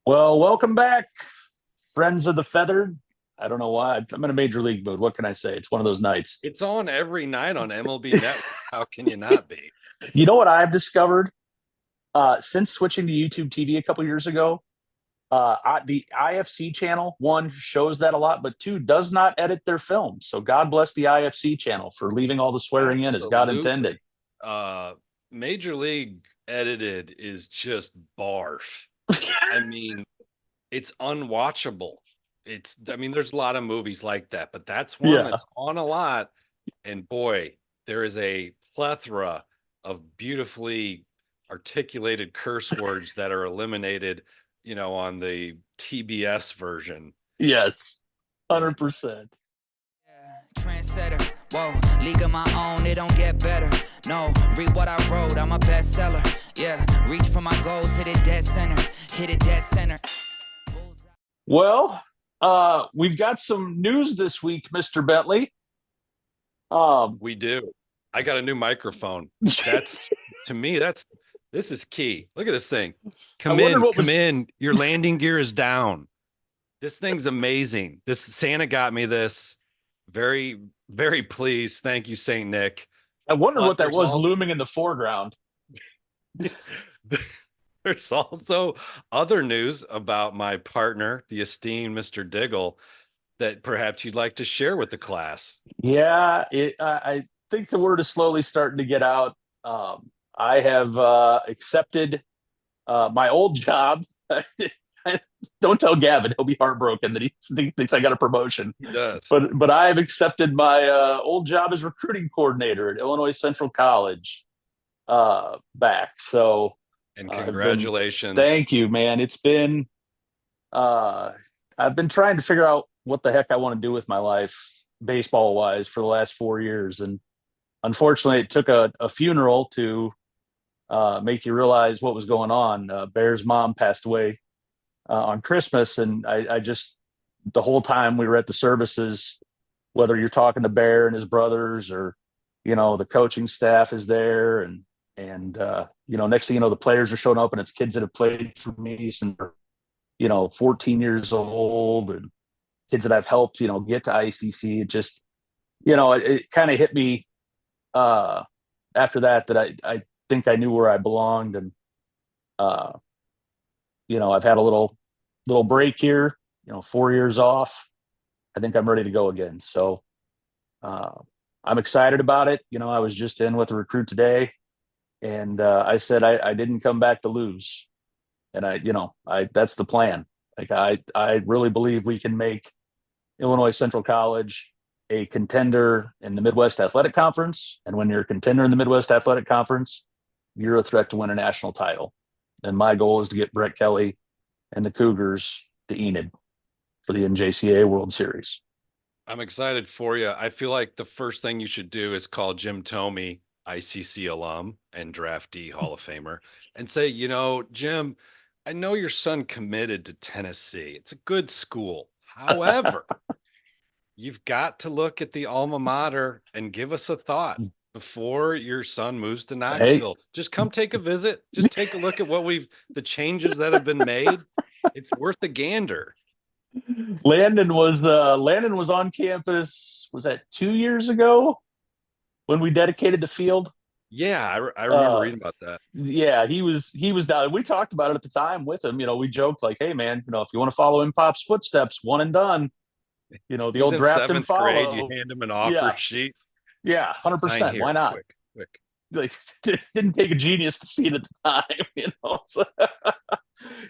Well, welcome back, friends of the feathered. I don't know why. I'm in a major league mood. What can I say? It's one of those nights. It's on every night on MLB Network. How can you not be? You know what I've discovered since switching to YouTube TV a couple years ago? The IFC channel, one, shows that a lot, but two, does not edit their films. So God bless the IFC channel for leaving all the swearing in as God intended. Absolutely. Uh, Major League edited is just barf. I mean, it's unwatchable. There's a lot of movies like that, but that's one Yeah. that's on a lot. And boy, there is a plethora of beautifully articulated curse words that are eliminated, on the TBS version. Yes. Yeah. 100%. Trendsetter, whoa, league of my own, it don't get better. No, read what I wrote, I'm a bestseller. Yeah, reach for my goals, hit it dead center, hit it dead center. Well, we've got some news this week, Mr. Bentley. We do. I got a new microphone. That's to me, this is key. Look at this thing. I Come wondered in, what come was in. Your landing gear is down. This thing's amazing. This Santa got me this. Very, very pleased. Thank you, Saint Nick. I wondered But what that was looming in the foreground. there's also other news about my partner, the esteemed Mr. Diggle, that perhaps you'd like to share with the class. Yeah, I think the word is slowly starting to get out. I have accepted my old job. Don't tell Gavin; he'll be heartbroken that he thinks I got a promotion. He does. But I have accepted my old job as recruiting coordinator at Illinois Central College back. So And I've been congratulations. thank you, man. It's been uh, I've been trying to figure out what the heck I want to do with my life, baseball wise, for the last 4 years, and unfortunately, it took a funeral to make you realize what was going on. Bear's mom passed away on Christmas, and I just the whole time we were at the services, whether you're talking to Bear and his brothers, or the coaching staff is there, and next thing you know, the players are showing up, and it's kids that have played for me since they're 14 years old, and kids that I've helped get to ICC. It just it kind of hit me uh after that I think I knew where I belonged, and uh I've had a little break here, 4 years off. I think I'm ready to go again. So uh I'm excited about it. I was just in with a recruit today, and I said I didn't come back to lose. And I that's the plan. Like I really believe we can make Illinois Central College a contender in the Midwest Athletic Conference. And when you're a contender in the Midwest Athletic Conference, you're a threat to win a national title. And my goal is to get Brett Kelly and the Cougars to Enid for the NJCAA World Series. I'm excited for you. I feel like the first thing you should do is call Jim Tomey, ICC alum and draftee Hall of Famer, and say, Jim, I know your son committed to Tennessee. It's a good school. However, you've got to look at the alma mater and give us a thought before your son moves to Hey, Knoxville. Just come take a visit. Just take a look at the changes that have been made. It's worth a gander. Landon was on campus. Was that 2 years ago when we dedicated the field? Yeah, I remember Uh, reading about that. yeah, he was down. We talked about it at the time with him. We joked like, "Hey, man, if you want to follow in Pop's footsteps, one and done. The He's old in draft and seventh grade. You follow." hand him an offer Yeah, sheet. yeah, hundred Sign percent. Why here, not? quick, quick. Like, didn't take a genius to see it at the time. So,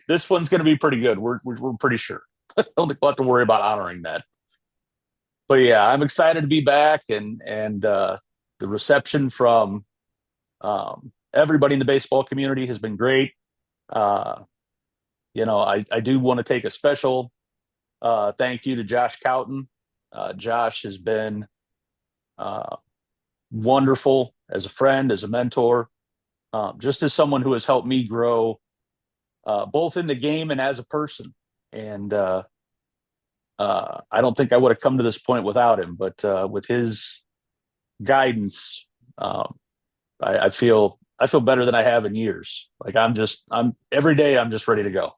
this one's going to be pretty good. We're pretty sure. Don't think we'll have to worry about honoring that. But yeah, I'm excited to be back, and the reception from everybody in the baseball community has been great. Uh, I do want to take a special thank you to Josh Cowton. Josh has been uh, wonderful as a friend, as a mentor, just as someone who has helped me grow both in the game and as a person. And I don't think I would have come to this point without him, but with his guidance, I feel better than I have in years. Like I'm every day I'm just ready to go.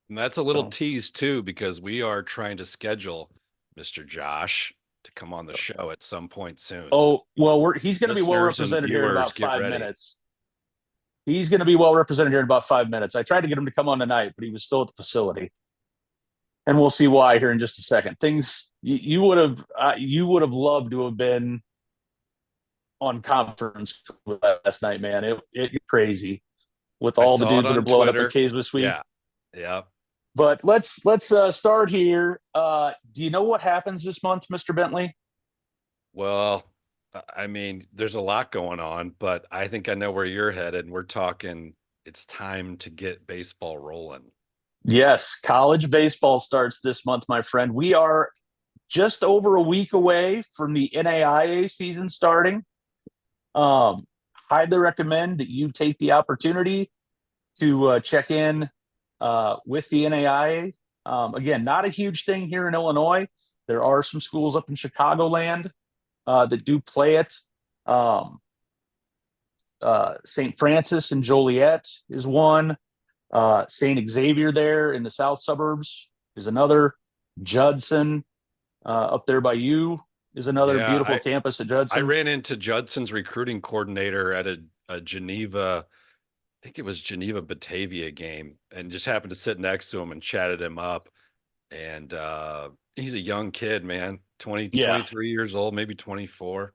And that's a little So, tease too, because we are trying to schedule Mr. Josh to come on the show at some point soon. So oh well, he's going to be well listeners and represented here in viewers, about get 5 minutes. ready. He's going to be well represented here in about 5 minutes. I tried to get him to come on tonight, but he was still at the facility, and we'll see why here in just a second. Things you would have loved to have been on conference last night, man. It crazy with I all the saw it dudes that are on blowing up at Twitter. K's this week. Yeah. Yeah. But let's start here. Do you know what happens this month, Mr. Bentley? Well, I mean, there's a lot going on, but I think I know where you're headed. We're talking, it's time to get baseball rolling. Yes, college baseball starts this month, my friend. We are just over a week away from the NAIA season starting. Um, Highly recommend that you take the opportunity to check in with the NAIA. Again, not a huge thing here in Illinois. There are some schools up in Chicagoland that do play it. St. Francis and Joliet is one. St. Xavier there in the south suburbs is another. Judson up there by you is another Yeah, beautiful campus at I Judson. ran into Judson's recruiting coordinator at a Geneva, I think it was Geneva Batavia game, and just happened to sit next to him and chatted him up. And he's a young kid, man, 20, Yeah, 23 years old, maybe 24.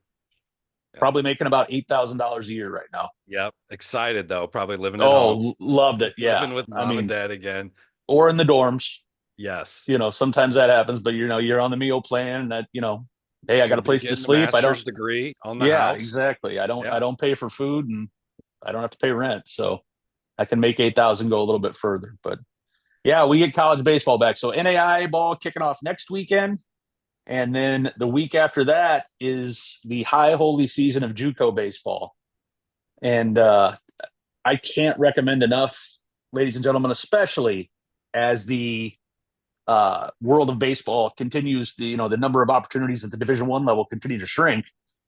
Yeah. probably making about $8,000 a year right now. Yep. Excited though, probably living at home. Oh, loved it. Yeah, Living with mom and dad again. or in the dorms. Yes. Sometimes that happens, but you're on the meal plan. That hey, I got a place to sleep. I don't. Master's degree on the Yeah, house. exactly. I don't. Yeah. I don't pay for food, and I don't have to pay rent, so I can make 8,000 go a little bit further. But yeah, we get college baseball back. So NAIA ball kicking off next weekend, and then the week after that is the high holy season of JUCO baseball, and I can't recommend enough, ladies and gentlemen, especially as the world of baseball continues, the number of opportunities at the Division I level continue to shrink,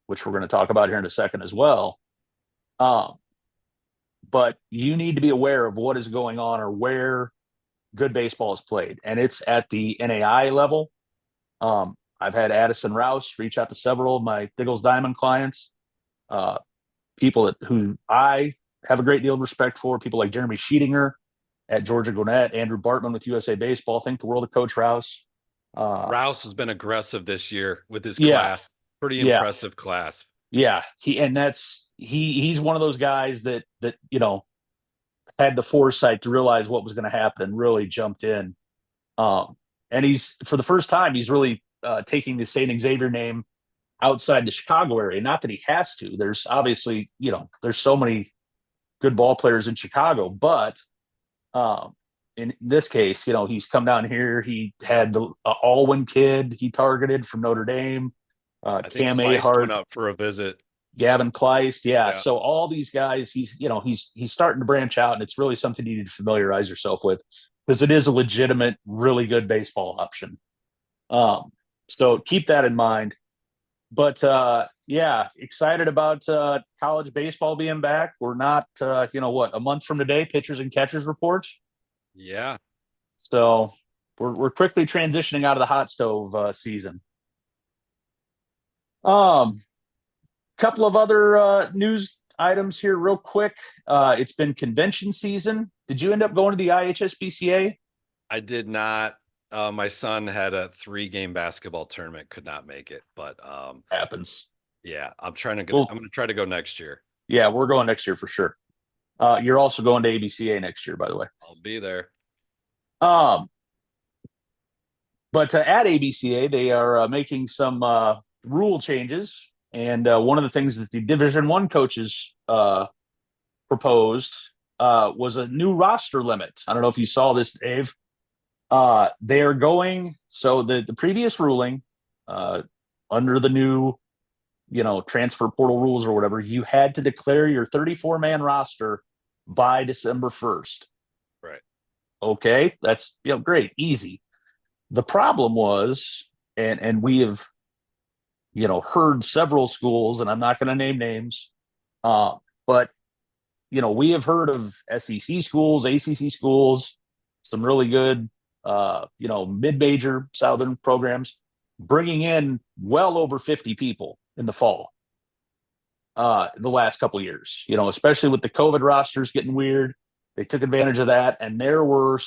which we're going to talk about here in a second as well. But you need to be aware of what is going on or where good baseball is played, and it's at the NAI level. I've had Addison Rouse reach out to several of my Diggle's Diamond clients, people who I have a great deal of respect for, people like Jeremy Sheetinger at Georgia Gwinnett, Andrew Bartman with USA Baseball. Think the world of Coach Rouse. Rouse has been aggressive this year with his class. Pretty impressive class. Yeah, he's one of those guys that had the foresight to realize what was going to happen and really jumped in. And he's, for the first time, he's really taking the St. Xavier name outside the Chicago area. Not that he has to. There's obviously, there's so many good ball players in Chicago, but in this case, he's come down here. He had the Alwyn kid he targeted from Notre Dame. Cam Ahart went up for a visit. Gavin Kleist, yeah. So all these guys, he's starting to branch out, and it's really something you need to familiarize yourself with because it is a legitimate, really good baseball option. So keep that in mind. But yeah, excited about college baseball being back. We're not, a month from today, pitchers and catchers reports. Yeah. So we're quickly transitioning out of the hot stove season. Couple of other news items here real quick. It's been convention season. Did you end up going to the IHSBCA? I did not. My son had a 3-game basketball tournament, could not make it, but happens. Yeah, I'm going to try to go next year. Yeah, we're going next year for sure. You're also going to ABCA next year, by the way. I'll be there. But at ABCA, they are making some rule changes. And one of the things that the Division I coaches proposed was a new roster limit. I don't know if you saw this, Dave. They are going, so the previous ruling under the new, transfer portal rules or whatever, you had to declare your 34-man roster by December 1st. Right. Okay, that's great, easy. The problem was, and we have heard several schools, and I'm not going to name names, but we have heard of SEC schools, ACC schools some really good, mid-major Southern programs, bringing in well over 50 people in the fall. The last couple of years, especially with the COVID rosters getting weird, they took advantage of that, and there were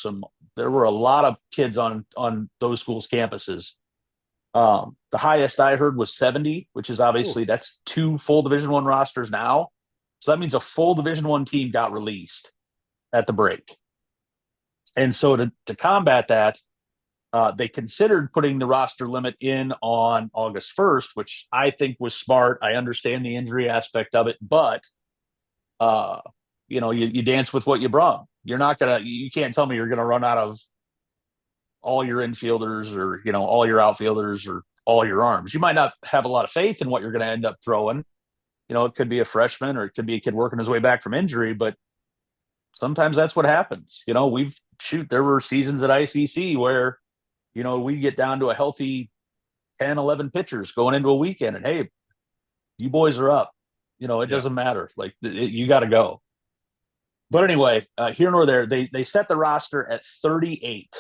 a lot of kids on those schools' campuses. The highest I heard was 70, which is Ooh. obviously that's two full Division I rosters now. So that means a full Division I team got released at the break. And so to combat that, they considered putting the roster limit in on August 1st, which I think was smart. I understand the injury aspect of it, but you dance with what you brought. You can't tell me you're gonna run out of all your infielders or all your outfielders or all your arms. You might not have a lot of faith in what you're gonna end up throwing. It could be a freshman or it could be a kid working his way back from injury, but sometimes that's what happens. There were seasons at ICC where we get down to a healthy 10, 11 pitchers going into a weekend, and hey, you boys are up. It Yeah. doesn't matter. Like, you got to go. But anyway, here nor there, they set the roster at 38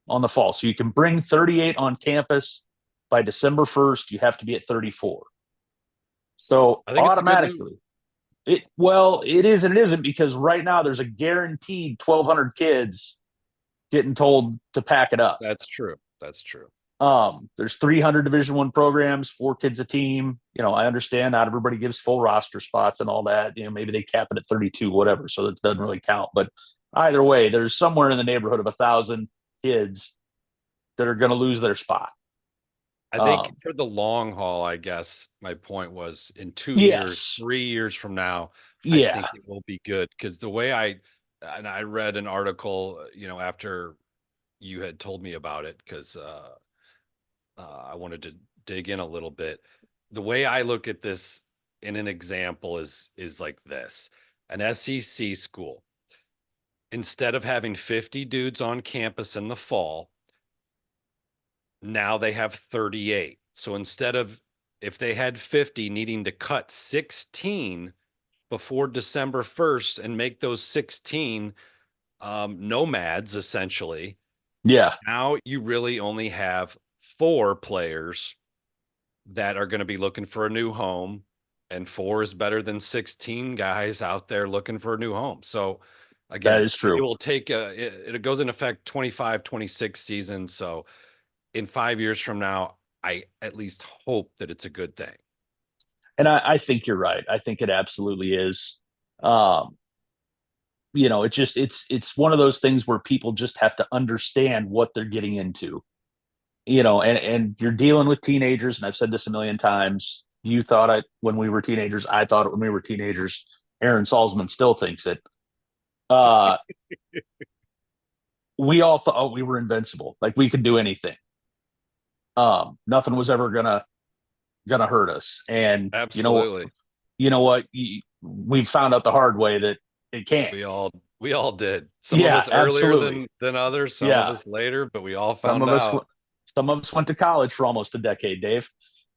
on the fall. So you can bring 38 on campus. By December 1st, you have to be at 34. So I think it's a good move. automatically, it is and it isn't, because right now there's a guaranteed 1,200 kids getting told to pack it up. That's true. That's true. There's 300 Division I programs, 4 kids a team. I understand not everybody gives full roster spots and all that. Maybe they cap it at 32, whatever. So it doesn't really count. But either way, there's somewhere in the neighborhood of 1,000 kids that are going to lose their spot. I think for the long haul, I guess my point was in 2 Yes. years, 3 years from now, I Yeah. think it will be good. Because the way I read an article, after you had told me about it, because I wanted to dig in a little bit. The way I look at this in an example is like this: an SEC school, instead of having 50 dudes on campus in the fall, now they have 38. So instead of, if they had 50, needing to cut 16 before December 1st and make those 16 nomads, essentially. Yeah. Now you really only have 4 players that are going to be looking for a new home, and 4 is better than 16 guys out there looking for a new home. So again, That is true. It will take it goes in effect 25, 26 season. So in 5 years from now, I at least hope that it's a good thing. And I think you're right. I think it absolutely is. It's one of those things where people just have to understand what they're getting into. And you're dealing with teenagers, and I've said this a million times. You thought it when we were teenagers. I thought it when we were teenagers. Aaron Salzman still thinks it. We all thought we were invincible, like we could do anything. Nothing was ever gonna hurt us. And Absolutely. You know what? We found out the hard way that it can't. We all did. Some of us earlier than others, some of us later, but we all found out. Some of us went to college for almost a decade, Dave.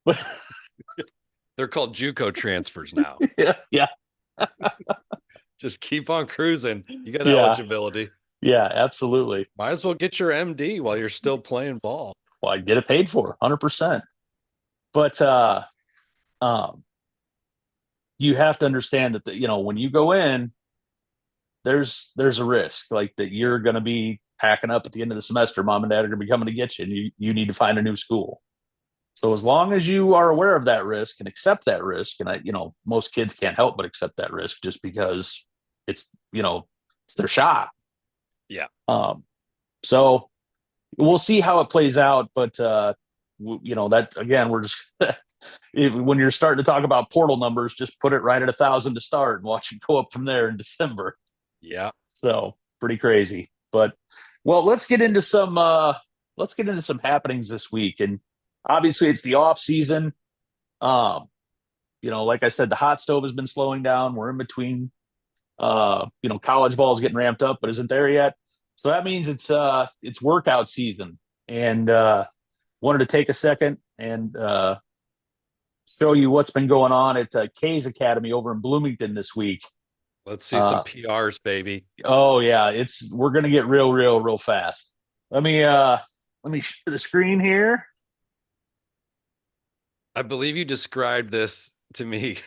But they're called JUCO transfers now. Yeah. Just keep on cruising. You got eligibility. Yeah, absolutely. Might as well get your MD while you're still playing ball. Well, I get it paid for 100%. But you have to understand that when you go in, there's a risk, like that you're going to be packing up at the end of the semester. Mom and dad are going to be coming to get you, and you need to find a new school. So as long as you are aware of that risk and accept that risk, and most kids can't help but accept that risk just because it's their shot. Yeah. So we'll see how it plays out, but that again, we're just when you're starting to talk about portal numbers, just put it right at 1,000 to start and watch it go up from there in December. Yeah. So pretty crazy. But let's get into some happenings this week. And obviously it's the off season. Like I said, the hot stove has been slowing down. We're in between college ball is getting ramped up, but isn't there yet. So that means it's workout season. And wanted to take a second and show you what's been going on at K's Academy over in Bloomington this week. Let's see some Uh, PRs, baby. oh yeah, we're gonna get real fast. Let me share the screen here. I believe you described this to me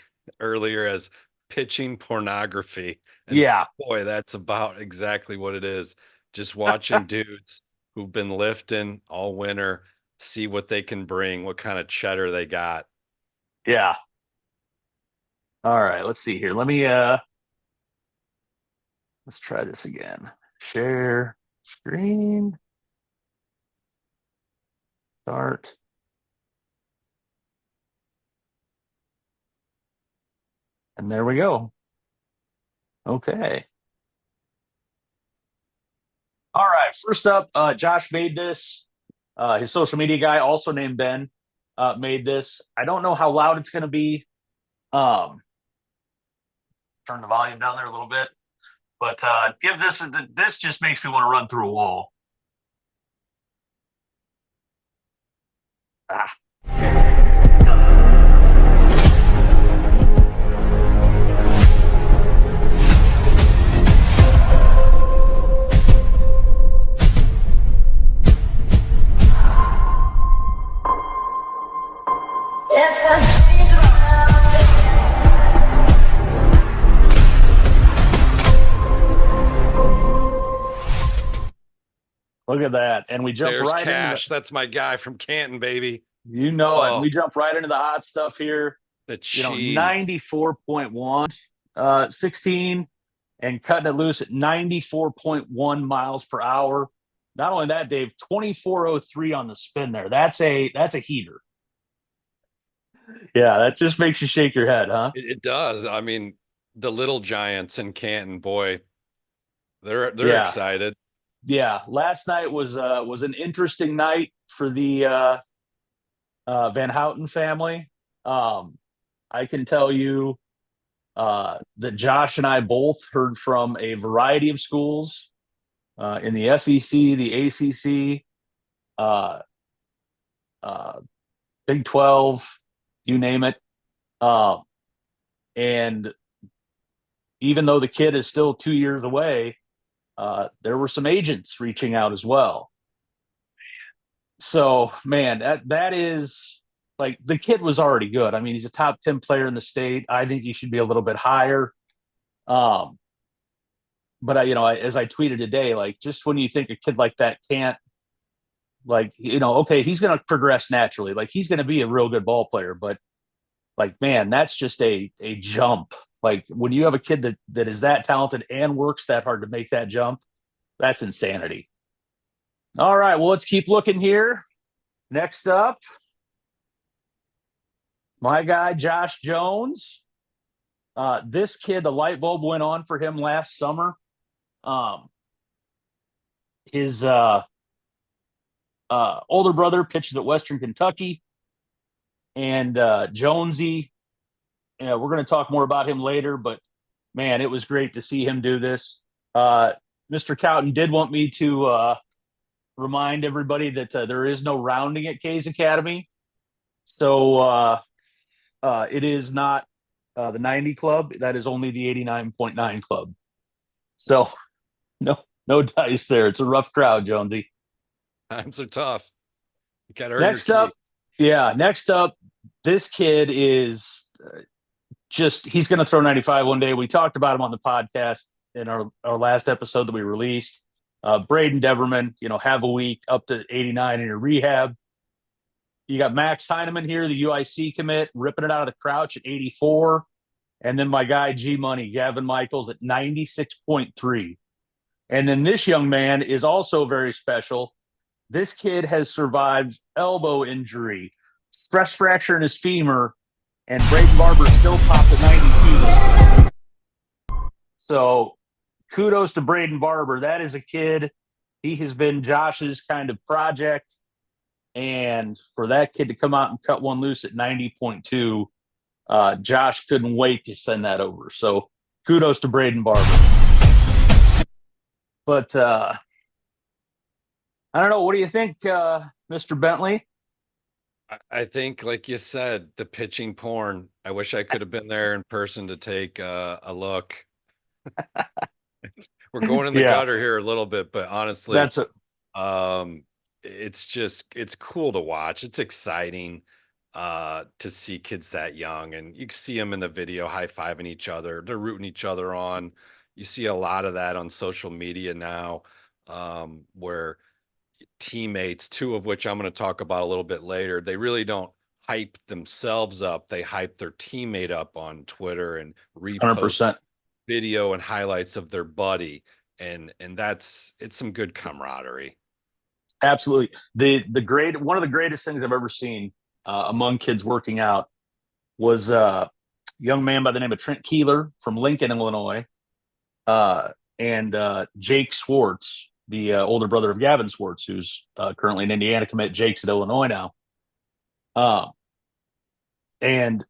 earlier as pitching pornography. And Yeah, boy, that's about exactly what it is. Just watching dudes who've been lifting all winter see what they can bring, what kind of cheddar they got. yeah. All right, let's see here. Let's try this again. Share screen. Start. And there we go. Okay. All right. First up, Josh made this. His social media guy, also named Ben, made this. I don't know how loud it's going to be. Um, Turn the volume down there a little bit, but give this. This just makes me want to run through a wall. Ah. Look at that. And we jump There's right into Cash. That's my guy from Canton, baby. you know it. Oh, We jump right into the hot stuff here. the cheese. 94.1, 16, and cutting it loose at 94.1 miles per hour. Not only that, Dave, 2403 on the spin there. That's a heater. Yeah, that just makes you shake your head, huh? It does. I mean, the little giants in Canton, boy, they're Yeah. excited. Yeah. Last night was an interesting night for the Van Houten family. I can tell you that Josh and I both heard from a variety of schools in the SEC, the ACC, uh, uh, Big 12, you name it. Uh, and even though the kid is still 2 years away, there were some agents reaching out as well. So, man, that is like the kid was already good. I mean, he's a top 10 player in the state. I think he should be a little bit higher. Um, but as I tweeted today, like just when you think a kid like that can't, like, okay, he's going to progress naturally. Like he's going to be a real good ball player, but like, man, that's just a jump. Like when you have a kid that is that talented and works that hard to make that jump, that's insanity. All right, well, let's keep looking here. Next up, my guy Josh Jones. This kid, the light bulb went on for him last summer. Um, his older brother pitches at Western Kentucky, and Jonesy. We're going to talk more about him later, but man, it was great to see him do this. Mr. Cowton did want me to remind everybody that there is no rounding at K's Academy, so it is not the 90 club. That is only the 89.9 club. So no dice there. It's a rough crowd, Jonesy. Times are tough. You got to earn Next your up, keep. yeah, next up, this kid is just he's going to throw 95 one day. We talked about him on the podcast in our last episode that we released. Braden Deverman, have a week up to 89 in your rehab. You got Max Heineman here, the UIC commit, ripping it out of the crouch at 84. And then my guy G Money, Gavin Michaels at 96.3. And then this young man is also very special. This kid has survived elbow injury, stress fracture in his femur, and Braden Barber still popped at 92. So kudos to Braden Barber. That is a kid. He has been Josh's kind of project. And for that kid to come out and cut one loose at 90.2, Josh couldn't wait to send that over. So kudos to Braden Barber. But I don't know. What do you think, Mr. Bentley? I think, like you said, the pitching porn. I wish I could have been there in person to take a look. We're going in the Yeah, gutter here a little bit, but honestly, that's a it's cool to watch. It's exciting to see kids that young, and you can see them in the video high-fiving each other. They're rooting each other on. You see a lot of that on social media now, where teammates, two of which I'm going to talk about a little bit later, they really don't hype themselves up. They hype their teammate up on Twitter and repost 100%. video and highlights of their buddy. And it's some good camaraderie. Absolutely. One of the greatest things I've ever seen among kids working out was a young man by the name of Trent Keeler from Lincoln, Illinois, and Jake Swartz, the older brother of Gavin Swartz, who's currently an Indiana commit. Jake's at Illinois now. And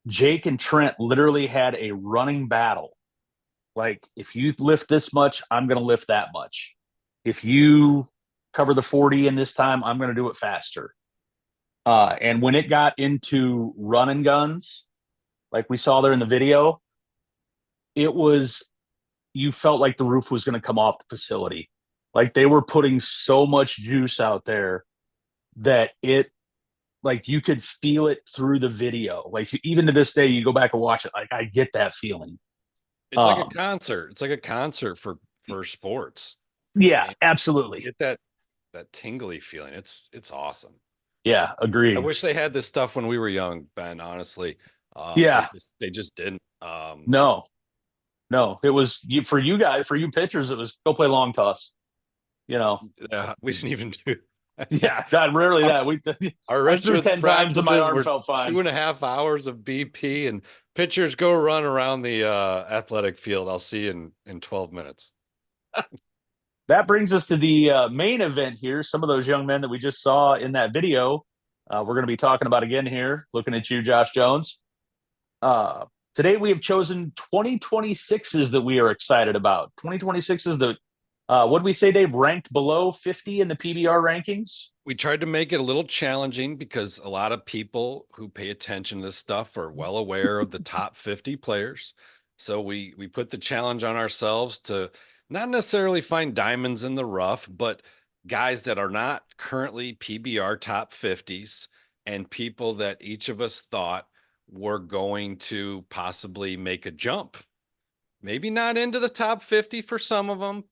Jake and Trent literally had a running battle. Like, if you lift this much, I'm going to lift that much. If you cover the 40 in this time, I'm going to do it faster. And when it got into run and guns, like we saw there in the video, it was, you felt like the roof was going to come off the facility. Like, they were putting so much juice out there that like, you could feel it through the video. Like, even to this day, you go back and watch it. Like, I get that feeling. It's like a concert. It's like a concert for sports. Yeah, I mean, absolutely. get that tingly feeling. It's awesome. Yeah, agreed. I wish they had this stuff when we were young, Ben, honestly. Yeah. They just didn't. No, it was for you guys, for you pitchers, it was go play long toss. We didn't even do. Yeah, God, rarely that. Our I threw Richmond's 10 times and my arm felt fine. 2.5 hours of BP, and pitchers go run around the athletic field. I'll see you in 12 minutes. That brings us to the main event here. Some of those young men that we just saw in that video, we're going to be talking about again here. Looking at you, Josh Jones. Today we have chosen 2026s that we are excited about. 2026s that, what did we say, Dave? Ranked below 50 in the PBR rankings? We tried to make it a little challenging because a lot of people who pay attention to this stuff are well aware of the top 50 players. So we put the challenge on ourselves to not necessarily find diamonds in the rough, but guys that are not currently PBR top 50s and people that each of us thought were going to possibly make a jump. Maybe not into the top 50 for some of them,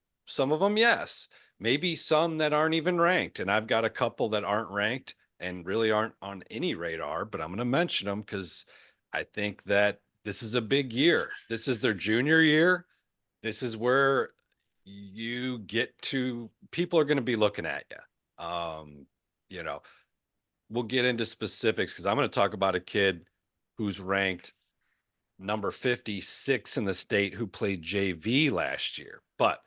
yes. Maybe some that aren't even ranked. And I've got a couple that aren't ranked and really aren't on any radar, but I'm going to mention them because I think that this is a big year. This is their junior year. This is where people are going to be looking at you. We'll get into specifics because I'm going to talk about a kid who's ranked number 56 in the state who played JV last year. But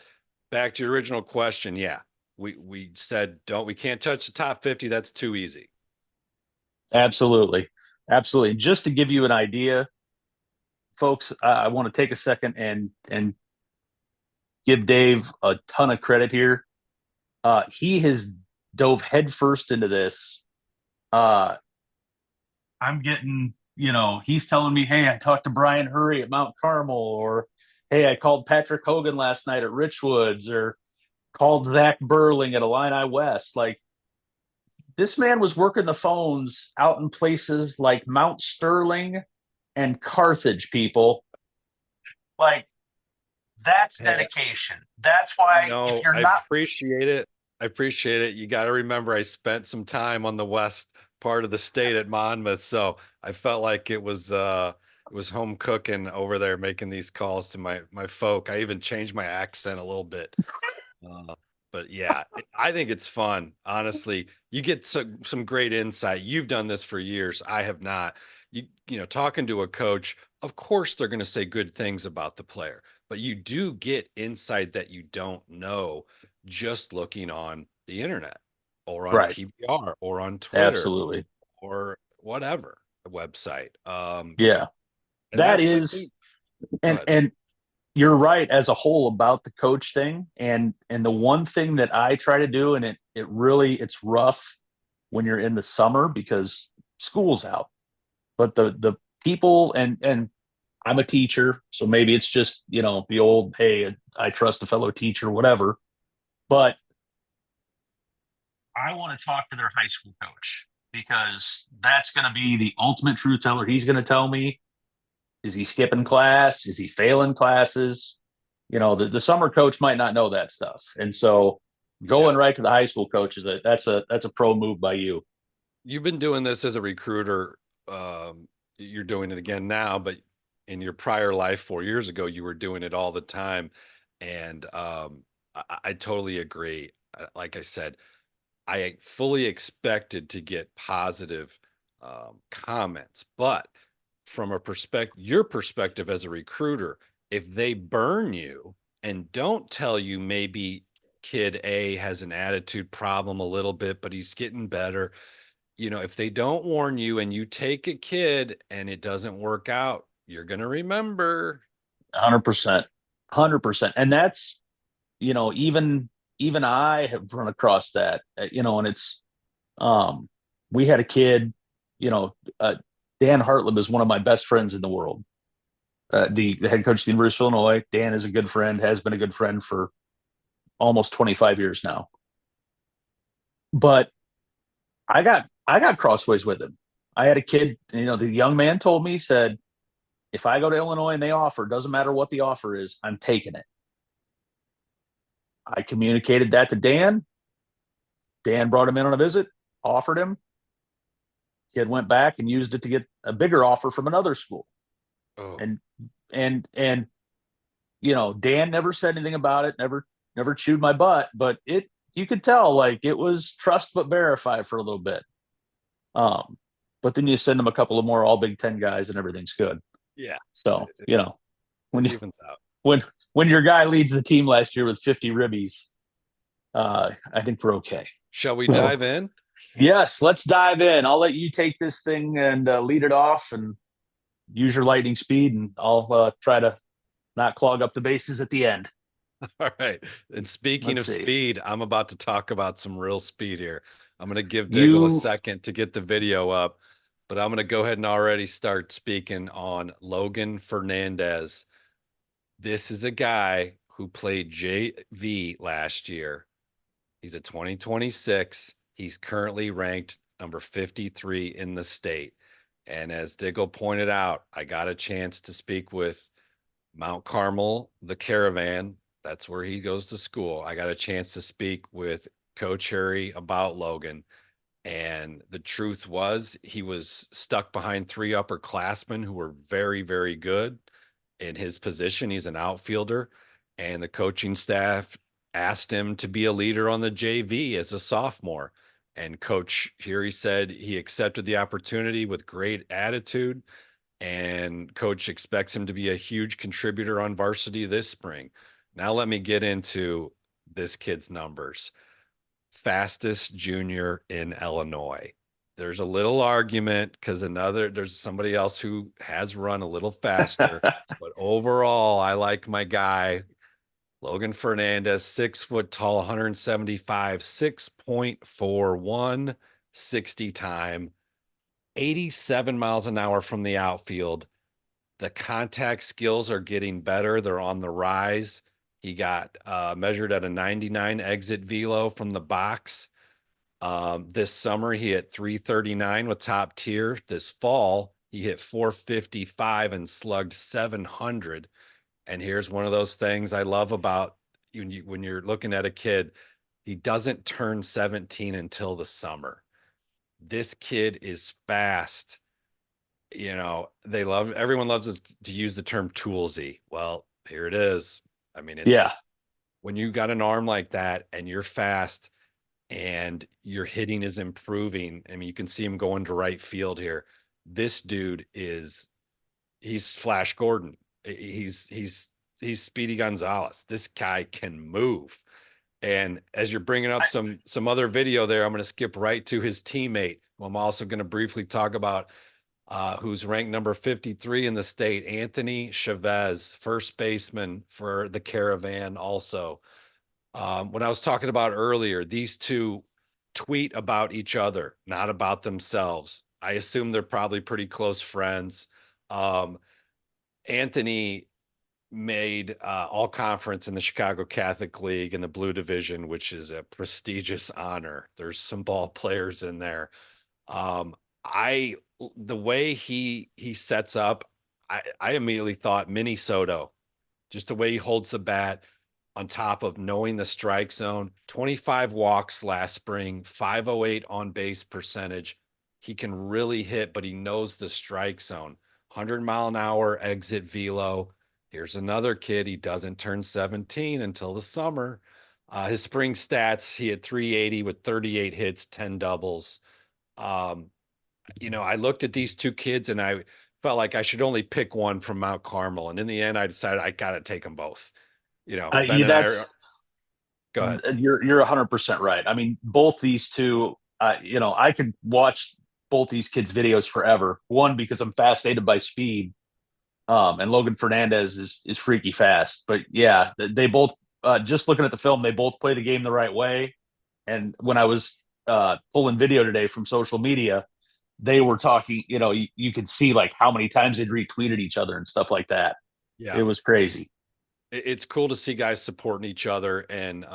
back to your original question, yeah, we said we can't touch the top 50. That's too easy. Absolutely. Just to give you an idea, folks, I want to take a second and give Dave a ton of credit here. He has dove headfirst into this. I'm getting, he's telling me, hey, I talked to Brian Hurry at Mount Carmel, or hey, I called Patrick Hogan last night at Richwoods, or called Zach Burling at Illini West. Like, this man was working the phones out in places like Mount Sterling and Carthage, people. Like, that's dedication. That's why if you're not. Appreciate it. I appreciate it. You got to remember, I spent some time on the west part of the state at Monmouth, so I felt like it was home cooking over there, making these calls to my folk. I even changed my accent a little bit. But yeah, I think it's fun. Honestly, you get some great insight. You've done this for years. I have not. Talking to a coach, of course they're going to say good things about the player, but you do get insight that you don't know just looking on the internet or on PBR or on Twitter. Absolutely. Or whatever website. Yeah, that is, and you're right as a whole about the coach thing. And the one thing that I try to do, and it's rough when you're in the summer because school's out, but the people, and I'm a teacher, so maybe it's just, the old, hey, I trust a fellow teacher, whatever. But I want to talk to their high school coach because that's going to be the ultimate truth teller. He's going to tell me, is he skipping class? Is he failing classes? The summer coach might not know that stuff. And so Yeah. going right to the high school coach that's a pro move by you. You've been doing this as a recruiter. You're doing it again now, but in your prior life 4 years ago, you were doing it all the time. And I totally agree. Like I said, I fully expected to get positive comments, but from your perspective as a recruiter, if they burn you and don't tell you maybe kid A has an attitude problem a little bit, but he's getting better, if they don't warn you and you take a kid and it doesn't work out, you're going to remember. 100%. 100%. And that's, even I have run across that, and it's, um, we had a kid, you know, uh, Dan Hartlib is one of my best friends in the world. The head coach of the University of Illinois. Dan is a good friend, has been a good friend for almost 25 years now. But I got crossways with him. I had a kid, the young man told me, said, if I go to Illinois and they offer, doesn't matter what the offer is, I'm taking it. I communicated that to Dan. Dan brought him in on a visit, offered him. Kid went back and used it to get a bigger offer from another school. Oh, And and Dan never said anything about it, never chewed my butt, but you could tell like it was trust but verify for a little bit. Um, but then you send them a couple of more all Big Ten guys and everything's good. yeah. So, when It you evens out. when your guy leads the team last year with 50 ribbies, I think we're okay. Shall we So, dive in? yes, let's dive in. I'll let you take this thing and lead it off and use your lightning speed, and I'll try to not clog up the bases at the end. All right. And speaking Let's of see. speed, I'm about to talk about some real speed here. I'm going to give Diggle a You second to get the video up, but I'm going to go ahead and already start speaking on Logan Fernandez. This is a guy who played JV last year. He's a 2026. He's currently ranked number 53 in the state. And as Diggle pointed out, I got a chance to speak with Mount Carmel, the Caravan. That's where he goes to school. I got a chance to speak with Coach Harry about Logan. And the truth was, he was stuck behind three upperclassmen who were very, very good in his position. He's an outfielder. And the coaching staff asked him to be a leader on the JV as a sophomore. And Coach Harry said he accepted the opportunity with great attitude, and coach expects him to be a huge contributor on varsity this spring. Now let me get into this kid's numbers. Fastest junior in Illinois. There's a little argument because there's somebody else who has run a little faster, but overall, I like my guy, Logan Fernandez, 6 foot tall, 175, 6.41, 60 time, 87 miles an hour from the outfield. The contact skills are getting better. They're on the rise. He got measured at a 99 exit velo from the box. This summer, he hit 339 with top tier. This fall, he hit 455 and slugged 700. And here's one of those things I love about when you're looking at a kid, he doesn't turn 17 until the summer. This kid is fast. Everyone loves to use the term toolsy. Well, here it is. I mean, Yeah. it's when you got an arm like that and you're fast and your hitting is improving. I mean, you can see him going to right field here. This dude he's Flash Gordon. He's Speedy Gonzalez. This guy can move. And as you're bringing up some other video there, I'm going to skip right to his teammate. I'm also going to briefly talk about who's ranked number 53 in the state, Anthony Chavez, first baseman for the Caravan also. When I was talking about earlier, these two tweet about each other, not about themselves. I assume they're probably pretty close friends. Anthony made all conference in the Chicago Catholic League in the Blue Division, which is a prestigious honor. There's some ball players in there. Um, I the way he sets up, I immediately thought Mini Soto, just the way he holds the bat on top of knowing the strike zone. 25 walks last spring, 508 on base percentage. He can really hit, but he knows the strike zone. 100-mile-an-hour exit velo. Here's another kid. He doesn't turn 17 until the summer. His spring stats, he had 380 with 38 hits, 10 doubles. Um, I looked at these two kids and I felt like I should only pick one from Mount Carmel. And in the end, I decided I got to take them both. Ben Yeah, and I are, that's go ahead. you're 100% right. I mean, both these two, I could watch both these kids' videos forever. One, because I'm fascinated by speed, and Logan Fernandez is freaky fast. But yeah, they both, just looking at the film, they both play the game the right way. And when I was pulling video today from social media, they were talking. You could see like how many times they'd retweeted each other and stuff like that. Yeah. It was crazy. It's cool to see guys supporting each other and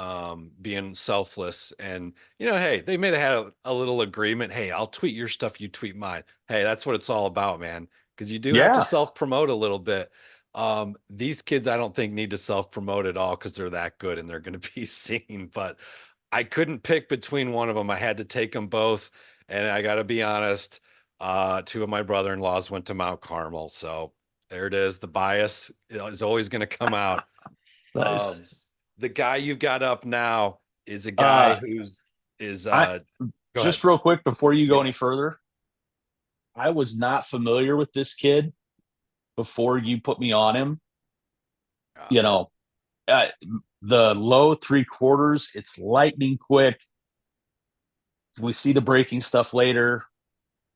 being selfless. And, hey, they may have had a little agreement. Hey, I'll tweet your stuff, you tweet mine. Hey, that's what it's all about, man. Because you do have to Yeah, self-promote a little bit. These kids, I don't think need to self-promote at all because they're that good and they're going to be seen. But I couldn't pick between one of them. I had to take them both. And I got to be honest, two of my brother-in-laws went to Mount Carmel. So there it is. The bias is always going to come out. Um, nice. the guy you've got up now is a guy Uh, who's is I go ahead. just real quick before you go Yeah. any further, I was not familiar with this kid before you put me on him. You Uh, know, uh, the low three quarters, it's lightning quick. We see the breaking stuff later.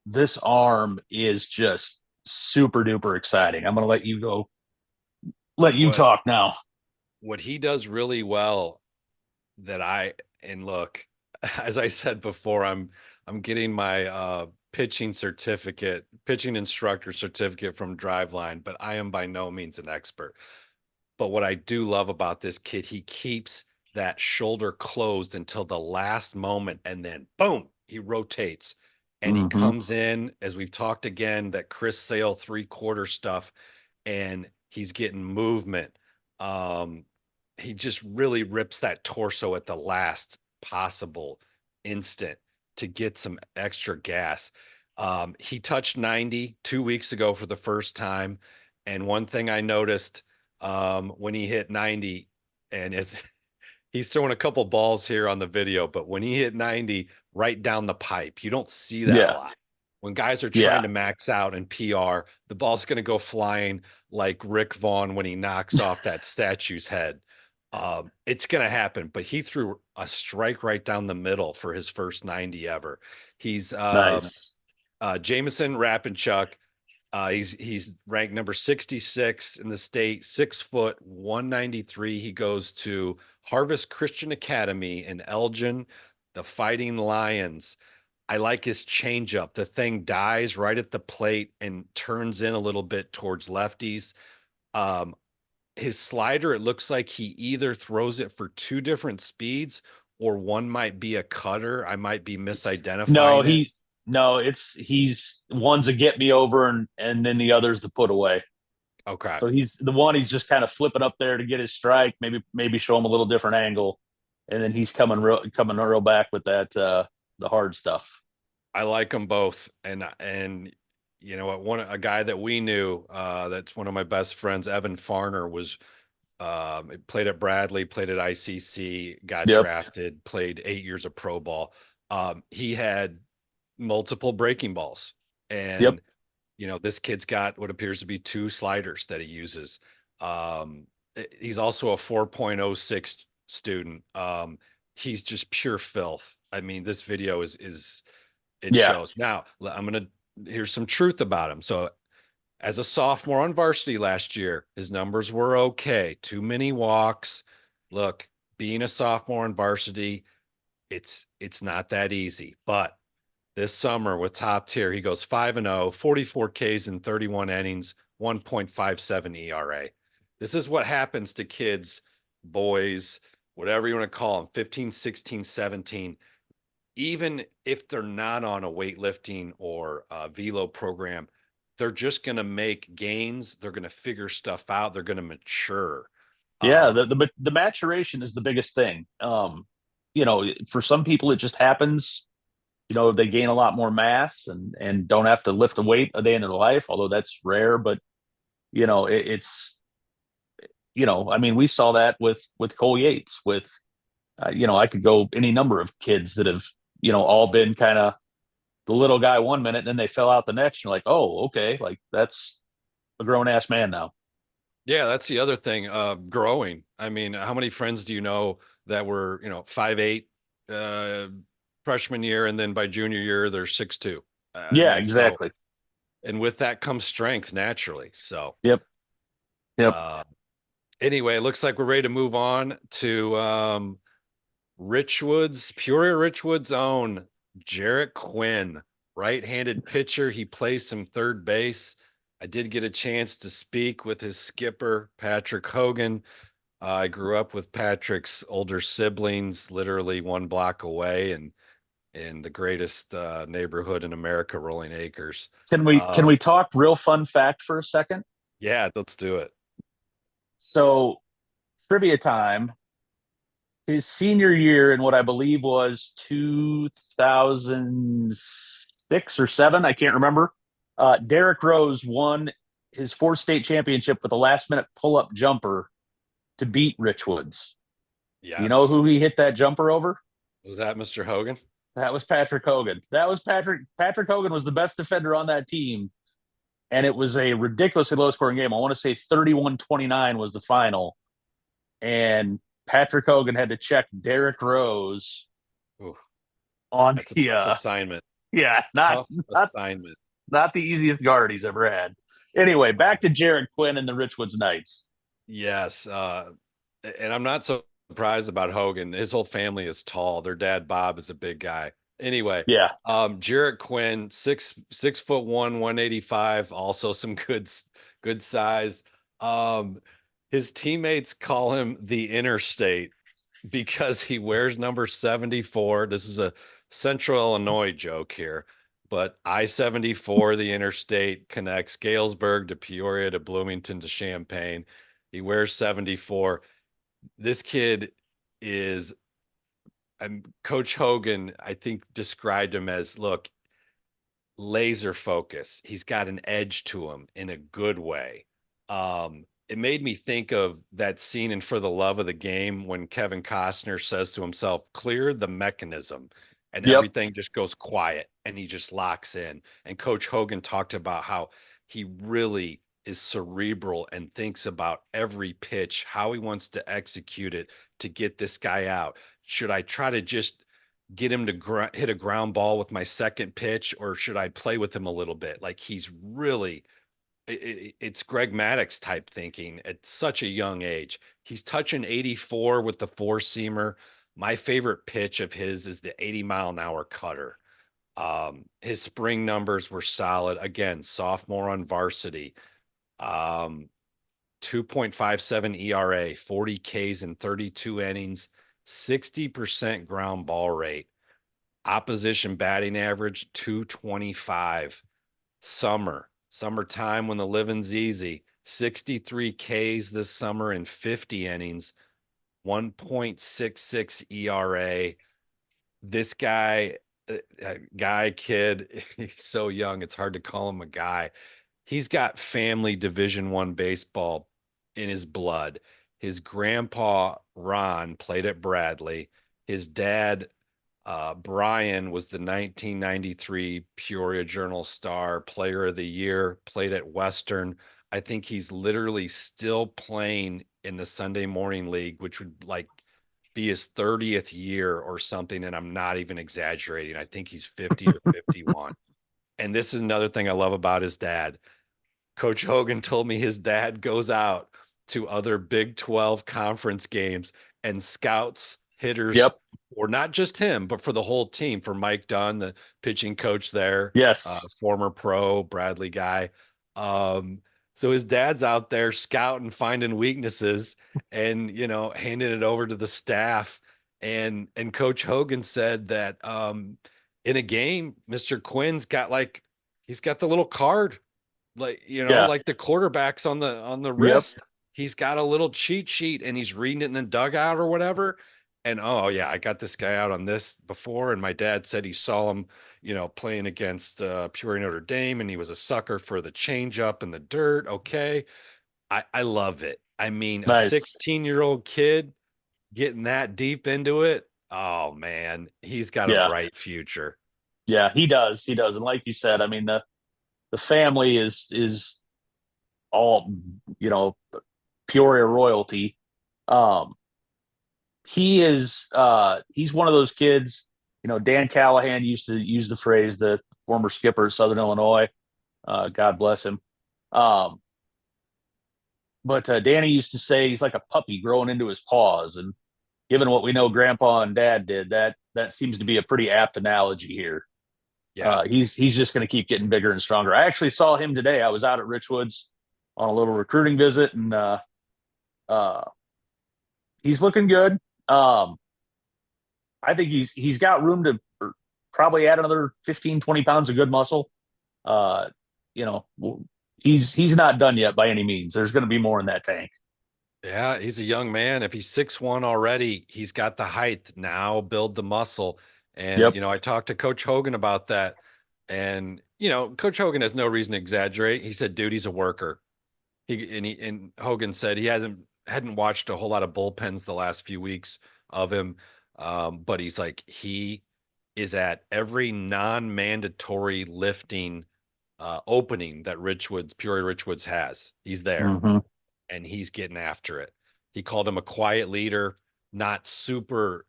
This arm is just super duper exciting. I'm going to let you what talk now. what he does really well that I and look, as I said before, I'm getting my pitching instructor certificate from Driveline, but I am by no means an expert. But what I do love about this kid, he keeps that shoulder closed until the last moment, and then boom, he rotates and he Mm-hmm. comes in, as we've talked again, that Chris Sale 3/4 stuff, and he's getting movement. Um, he just really rips that torso at the last possible instant to get some extra gas. He touched 90 2 weeks ago for the first time. And one thing I noticed when he hit 90, and as he's throwing a couple balls here on the video, but when he hit 90 right down the pipe, you don't see that a Yeah, lot. When guys are trying yeah, to max out in PR, the ball's going to go flying like Rick Vaughn when he knocks off that statue's head. It's going to happen, but he threw a strike right down the middle for his first 90 ever. He's nice. Jameson Rapinchuk. He's ranked number 66 in the state, 6 foot, 193. He goes to Harvest Christian Academy in Elgin, the Fighting Lions. I like his changeup. The thing dies right at the plate and turns in a little bit towards lefties. Um, his slider, it looks like he either throws it for two different speeds or one might be a cutter. I might be No, misidentifying it. he's no, he's one's a get me over and then the other's the put away. Okay. So he's just kind of flipping up there to get his strike, maybe show him a little different angle, and then he's coming real back with that the hard stuff. I like them both, and you know what? A guy that we knew, that's one of my best friends, Evan Farner, was played at Bradley, played at ICC, got Yep. drafted, played 8 years of pro ball. He had multiple breaking balls, Yep. and this kid's got what appears to be two sliders that he uses. Um, he's also a 4.06 student. He's just pure filth. I mean, this video is it Yeah. shows. Now, here's some truth about him. So, as a sophomore on varsity last year, his numbers were okay. Too many walks. Look, being a sophomore on varsity, it's not that easy. But this summer with top tier, he goes 5-0, 44 Ks in 31 innings, 1.57 ERA. This is what happens to kids, boys, whatever you want to call them, 15, 16, 17. Even if they're not on a weightlifting or a velo program, they're just going to make gains. They're going to figure stuff out. They're going to mature. Yeah, the maturation is the biggest thing. For some people it just happens. They gain a lot more mass and don't have to lift a weight a day in their life, although that's rare. But it's I mean, we saw that with Cole Yates. With I could go any number of kids that have all been kind of the little guy one minute, and then they fell out the next. You're like, oh, okay, like that's a grown ass man now. Yeah, that's the other thing. Growing. I mean, how many friends do you know that were 5'8" freshman year, and then by junior year they're 6'2"? I Yeah, mean, so exactly. and with that comes strength naturally. So, Yep. Yep. uh, anyway, it looks like we're ready to move on to Peoria Richwood's own Jarrett Quinn, right-handed pitcher. He plays some third base. I did get a chance to speak with his skipper, Patrick Hogan. I grew up with Patrick's older siblings, literally one block away, and in the greatest neighborhood in America, Rolling Acres. Can we talk real fun fact for a second? Yeah, let's do it. So trivia time. His senior year in what I believe was 2006 or seven, I can't remember. Derek Rose won his fourth state championship with a last minute pull up jumper to beat Rich Woods. Do you know Yes. who he hit that jumper over? Was that Mr. Hogan? That was Patrick Hogan. That was Patrick. Patrick Hogan was the best defender on that team. And it was a ridiculously low scoring game. I want to say 31-29 was the final. And Patrick Hogan had to check Derek Rose Ooh, on that's a the tough assignment. yeah, Tough assignment. not the easiest guard he's ever had. Anyway, back to Jared Quinn and the Richwoods Knights. Yes. And I'm not so surprised about Hogan. His whole family is tall. Their dad, Bob, is a big guy. Anyway, Yeah. Jarrett Quinn, 6'1", 185, also some good size. His teammates call him the Interstate because he wears number 74. This is a Central Illinois joke here, but I-74, the interstate, connects Galesburg to Peoria to Bloomington to Champaign. He wears 74. This kid is, Coach Hogan, I think, described him as, look, laser focus. He's got an edge to him in a good way. It made me think of that scene in For the Love of the Game when Kevin Costner says to himself, clear the mechanism, and Yep. everything just goes quiet and he just locks in. And Coach Hogan talked about how he really is cerebral and thinks about every pitch, how he wants to execute it to get this guy out. Should I try to just get him to hit a ground ball with my second pitch, or should I play with him a little bit? Like, he's really, it's Greg Maddux type thinking at such a young age. He's touching 84 with the four-seamer. My favorite pitch of his is the 80-mile-an-hour cutter. His spring numbers were solid. Again, sophomore on varsity. 2.57 ERA, 40 Ks in 32 innings, 60% ground ball rate. Opposition batting average 225. Summertime when the living's easy. 63 Ks this summer in 50 innings, 1.66 ERA. This guy, kid, he's so young, it's hard to call him a guy. He's got family Division I baseball in his blood. His grandpa, Ron, played at Bradley. His dad, Brian, was the 1993 Peoria Journal-Star Player of the Year, played at Western. I think he's literally still playing in the Sunday Morning League, which would be his 30th year or something, and I'm not even exaggerating. I think he's 50 or 51. And this is another thing I love about his dad. Coach Hogan told me his dad goes out to other Big 12 conference games and scouts hitters. Yep. Or not just him, but for the whole team, for Mike Dunn, the pitching coach there. Yes. Former pro Bradley guy. So his dad's out there scouting, finding weaknesses, and handing it over to the staff. And Coach Hogan said that in a game, Mr. Quinn's got he's got the little card, Yeah. like the quarterbacks on the Yep. wrist. He's got a little cheat sheet and he's reading it in the dugout or whatever. And oh yeah, I got this guy out on this before, and my dad said he saw him, playing against Peoria Notre Dame, and he was a sucker for the change up in the dirt. Okay, I love it. I mean, a Nice. 16-year-old kid getting that deep into it. Oh man, he's got a Yeah. bright future. Yeah, he does. He does. And like you said, I mean, the family is all, you know, Peoria royalty. Um, he's one of those kids, Dan Callahan used to use the phrase, the former skipper at Southern Illinois. God bless him. Um, but Danny used to say he's like a puppy growing into his paws. And given what we know Grandpa and Dad did, that seems to be a pretty apt analogy here. Yeah. He's just going to keep getting bigger and stronger. I actually saw him today. I was out at Richwoods on a little recruiting visit, and uh, he's looking good. I think he's got room to probably add another 15, 20 pounds of good muscle. Uh, you know, he's not done yet by any means. There's going to be more in that tank. Yeah, he's a young man. If he's 6'1" already, he's got the height. Now build the muscle. And, Yep. I talked to Coach Hogan about that. And, Coach Hogan has no reason to exaggerate. He said, dude, he's a worker. And Hogan said he hadn't watched a whole lot of bullpens the last few weeks of him. But he's like, he is at every non-mandatory lifting opening that Peoria Richwoods has. He's there. Mm-hmm. And he's getting after it. He called him a quiet leader, not super,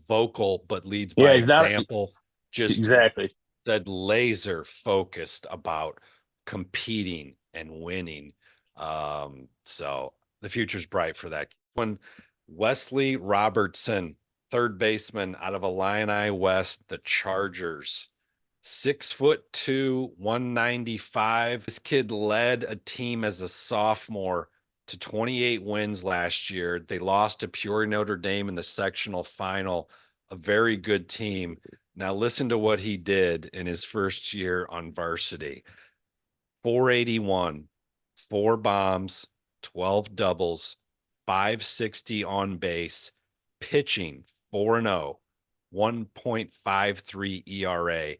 vocal, but leads Yeah, by he's not example. Just exactly. said laser focused about competing and winning. So the future's bright for that. When Wesley Robertson, third baseman out of Illini West, the Chargers. 6'2", 195. This kid led a team as a sophomore to 28 wins last year. They lost to Peoria Notre Dame in the sectional final. A very good team. Now listen to what he did in his first year on varsity. 481, 4 bombs, 12 doubles, 560 on base, pitching 4-0, 1.53 ERA.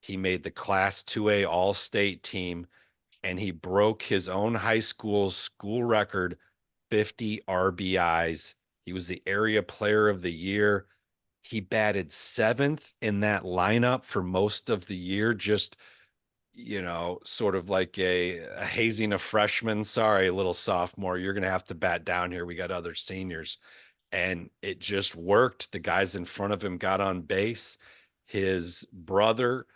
He made the Class 2A All-State team, and he broke his own high school record, 50 RBIs. He was the area player of the year. He batted 7th in that lineup for most of the year, just, sort of like a hazing a freshman. Sorry, little sophomore, you're going to have to bat down here. We got other seniors. And it just worked. The guys in front of him got on base. His brother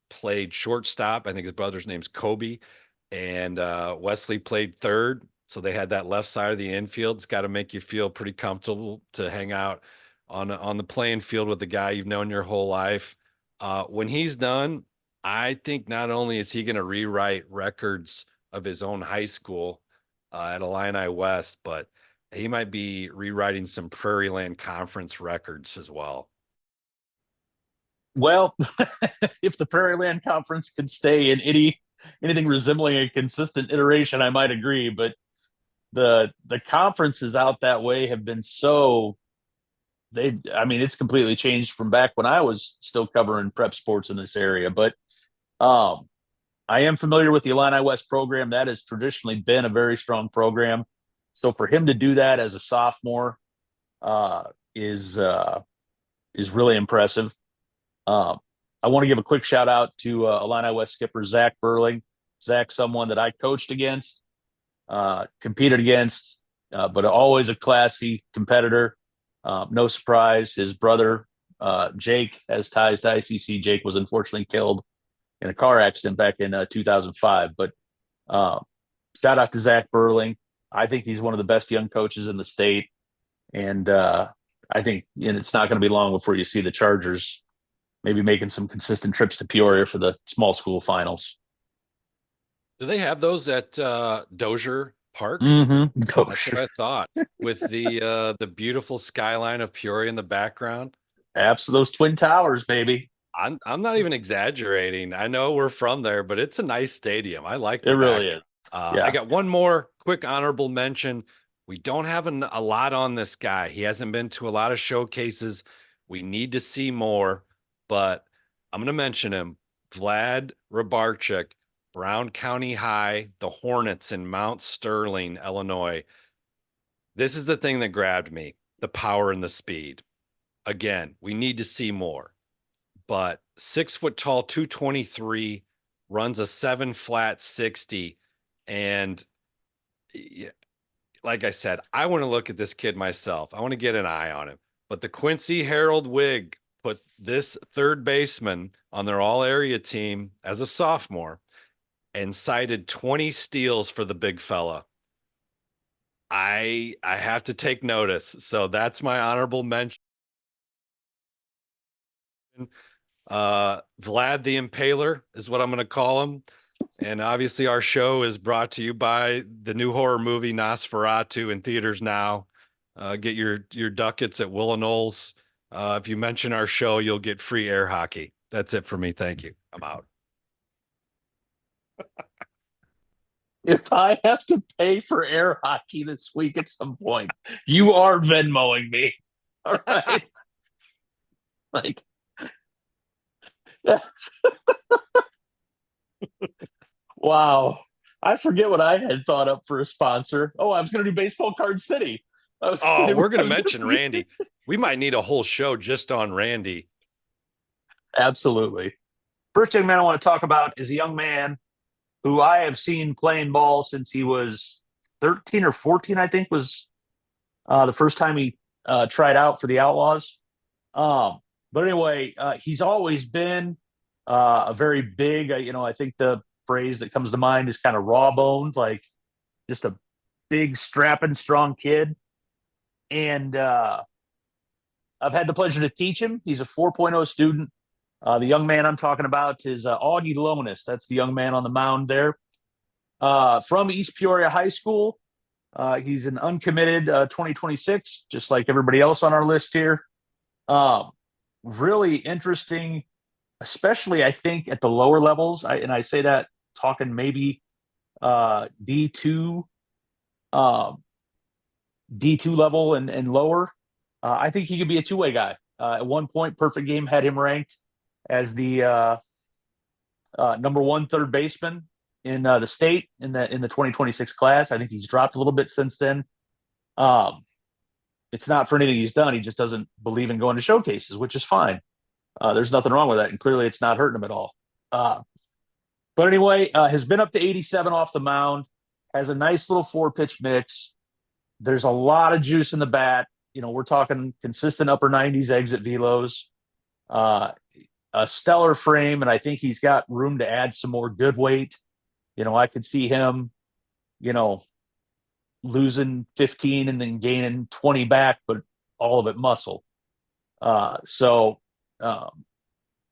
played shortstop. I think his brother's name's Kobe, and Wesley played third. So they had that left side of the infield. It's got to make you feel pretty comfortable to hang out on the playing field with the guy you've known your whole life. When he's done, I think not only is he going to rewrite records of his own high school at Illini West, but he might be rewriting some Prairie Land Conference records as well. Well, if the Prairie Land Conference could stay in anything resembling a consistent iteration, I might agree. But the conferences out that way have been it's completely changed from back when I was still covering prep sports in this area. But I am familiar with the Illini West program. That has traditionally been a very strong program. So for him to do that as a sophomore is really impressive. I want to give a quick shout out to Illini West skipper Zach Burling. Zach, someone that I coached against, competed against, but always a classy competitor. No surprise, his brother Jake has ties to ICC. Jake was unfortunately killed in a car accident back in 2005. But shout out to Zach Burling. I think he's one of the best young coaches in the state, and I think it's not going to be long before you see the Chargers maybe making some consistent trips to Peoria for the small school finals. Do they have those at Dozier Park? Mm-hmm. That's what I thought. With the beautiful skyline of Peoria in the background. Absolutely, those twin towers, baby. I'm not even exaggerating. I know we're from there, but it's a nice stadium. I like It the really backdrop. is. I Yeah. got one more quick honorable mention. We don't have a lot on this guy. He hasn't been to a lot of showcases. We need to see more, but I'm going to mention him. Vlad Rabarchik, Brown County High, the Hornets in Mount Sterling, Illinois. This is the thing that grabbed me, the power and the speed. Again, we need to see more, but 6 foot tall, 223, runs a 7 flat 60. And like I said, I want to look at this kid myself. I want to get an eye on him. But the Quincy Herald Whig put this third baseman on their all area team as a sophomore and cited 20 steals for the big fella. I have to take notice. So that's my honorable mention. Vlad the Impaler is what I'm going to call him. And obviously, our show is brought to you by the new horror movie Nosferatu in theaters now. Get your ducats at Willow Knowles. If you mention our show, you'll get free air hockey. That's it for me. Thank you. I'm out. If I have to pay for air hockey this week at some point, you are Venmoing me. All right. Like, yes. Wow. I forget what I had thought up for a sponsor. Oh, I was going to do Baseball Card City. Oh, we're going to mention Randy. We might need a whole show just on Randy. Absolutely. First young man I want to talk about is a young man who I have seen playing ball since he was 13 or 14, I think was the first time he tried out for the Outlaws. But anyway, he's always been a very big, I think the phrase that comes to mind is kind of raw boned, like just a big, strapping, strong kid. And I've had the pleasure to teach him. He's a 4.0 student. The young man I'm talking about is Augie Lonis. That's the young man on the mound there. From East Peoria High School. He's an uncommitted 2026, just like everybody else on our list here. Really interesting, especially I think at the lower levels. I say that talking maybe D2, D2 level and lower. I think he could be a two-way guy. At one point, Perfect Game had him ranked as the number one third baseman in the state in the 2026 class. I think he's dropped a little bit since then. It's not for anything he's done. He just doesn't believe in going to showcases, which is fine. There's nothing wrong with that, and clearly it's not hurting him at all. But anyway, has been up to 87 off the mound, has a nice little 4-pitch mix. There's a lot of juice in the bat. We're talking consistent upper 90s exit velos, a stellar frame, and I think he's got room to add some more good weight. I could see him, losing 15 and then gaining 20 back, but all of it muscle. So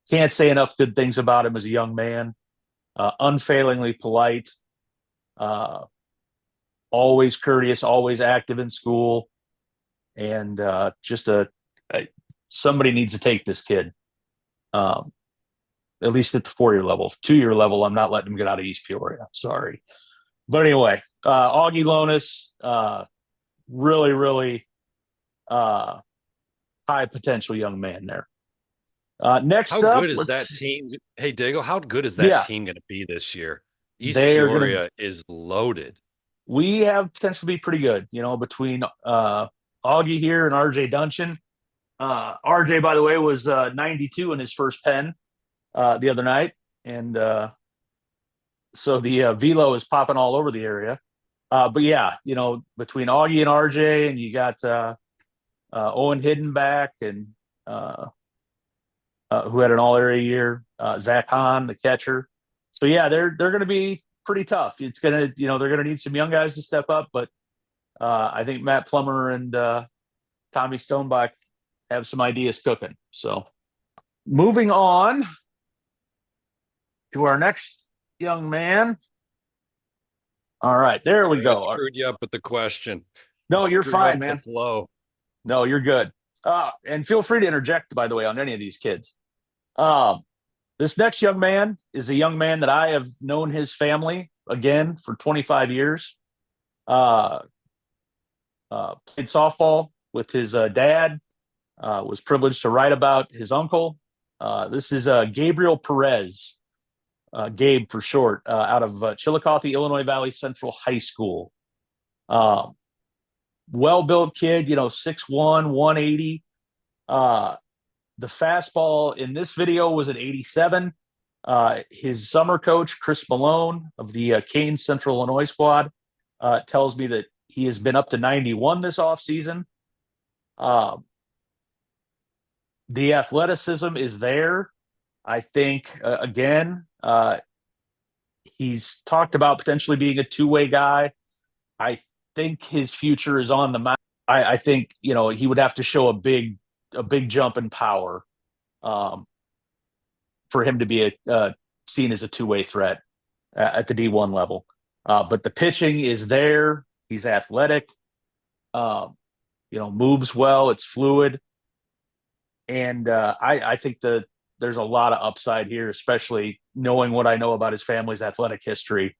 can't say enough good things about him as a young man. Unfailingly polite, always courteous, always active in school, and just somebody needs to take this kid. At least at the 4-year level. 2-year level, I'm not letting him get out of East Peoria. Sorry. But anyway, Augie Lonis, really, really high potential young man there. Next How up, good is that team? Hey, Diggle, how good is that Yeah. team going to be this year? East They are Peoria is loaded. We have potential to be pretty good, between Augie here and RJ Duncan. RJ, by the way, was 92 in his first pen the other night. And so the velo is popping all over the area. But yeah, between Augie and RJ, and you got Owen Hidden back, and who had an all-area year, Zach Hahn, the catcher. So yeah, they're going to be pretty tough. It's going to, they're going to need some young guys to step up, but I think Matt Plummer and Tommy Stonebach have some ideas cooking. So moving on to our next young man. All right, there we Sorry, I go. screwed you up with the question. I No, you're screwed fine, up the man. flow. No, you're good. And feel free to interject, by the way, on any of these kids. Um, this next young man is a young man that I have known his family again for 25 years. Uh, played softball with his dad. Was privileged to write about his uncle. This is Gabriel Perez, Gabe for short, out of Chillicothe, Illinois Valley Central High School. Um, well built kid, 6'1, 180. Uh, the fastball in this video was an 87. His summer coach, Chris Malone of the Canes Central Illinois squad, tells me that he has been up to 91 this offseason. The athleticism is there. I think, again, he's talked about potentially being a two-way guy. I think his future is on the mound. I think, he would have to show a big jump in power um, for him to be seen as a two-way threat at the D1 level. But the pitching is there. He's athletic, moves well. It's fluid. And I think there's a lot of upside here, especially knowing what I know about his family's athletic history.